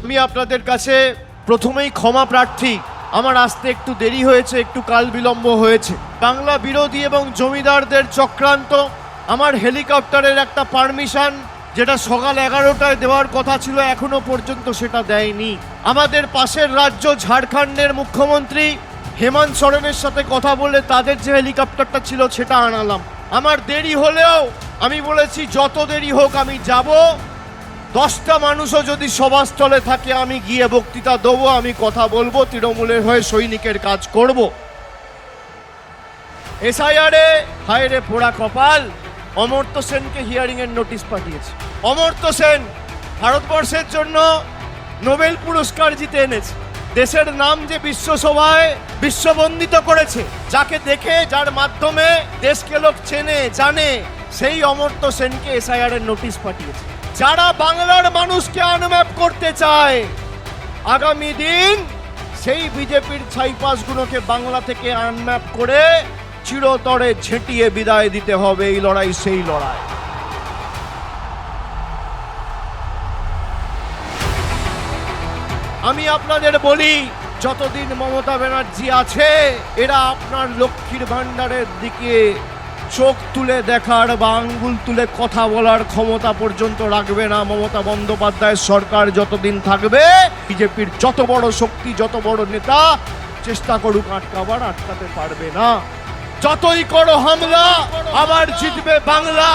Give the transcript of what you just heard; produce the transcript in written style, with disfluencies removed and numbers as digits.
আমি আপনাদের কাছে প্রথমেই ক্ষমা প্রার্থী, আমার আসতে একটু দেরি হয়েছে, একটু কাল বিলম্ব হয়েছে। বাংলা বিরোধী এবং জমিদারদের চক্রান্ত, আমার হেলিকপ্টারের একটা পারমিশন যেটা সকাল 11টায় দেওয়ার কথা ছিল এখনো পর্যন্ত সেটা দেয়নি। আমাদের পাশের রাজ্য ঝাড়খণ্ডের মুখ্যমন্ত্রী হেমন্ত সোরেনের সাথে কথা বলে তাদের যে হেলিকপ্টারটা ছিল সেটা আনালাম। আমার দেরি হলেও আমি বলেছি যত দেরি হোক আমি যাব। 10টা মানুষও যদি সভাস্থলে থাকে আমি গিয়ে বক্তৃতা দেবো, আমি কথা বলবো, তৃণমূলের হয়ে সৈনিকের কাজ করব। এসআইআরে হায়রে পোড়া কপাল, অমর্ত্য সেনকে হিয়ারিং এর নোটিশ পাঠিয়েছে। অমর্ত্য সেন ভারতবর্ষের জন্য নোবেল পুরস্কার জিতে এনেছে, দেশের নাম যে বিশ্বসভায় বিশ্ববন্দিত করেছে, যাকে দেখে যার মাধ্যমে দেশকে লোক চেনে জানে, সেই অমর্ত্য সেনকে এসআইআর এর নোটিশ পাঠিয়েছে। যারা বাংলার মানুষকে আনম্যাপ করতে চায়, আগামী দিন সেই বিজেপির ছাইপাসগুলোকে বাংলা থেকে আনম্যাপ করে চিরতরে ঝেঁটিয়ে বিদায় দিতে হবে। এই লড়াই সেই লড়াই। আমি আপনাদের বলি, যতদিন মমতা ব্যানার্জি আছে এরা আপনার লক্ষ্মীর ভান্ডারের দিকে চোখ তুলে দেখার বা আঙ্গুল তুলে কথা বলার ক্ষমতা পর্যন্ত রাখবে না। মমতা বন্দ্যোপাধ্যায়ের সরকার যতদিন থাকবে, বিজেপির যত বড় শক্তি, যত বড় নেতা চেষ্টা করুক আটকাবার, আটকাতে পারবে না। যতই করো হামলা, আবার জিতবে বাংলা।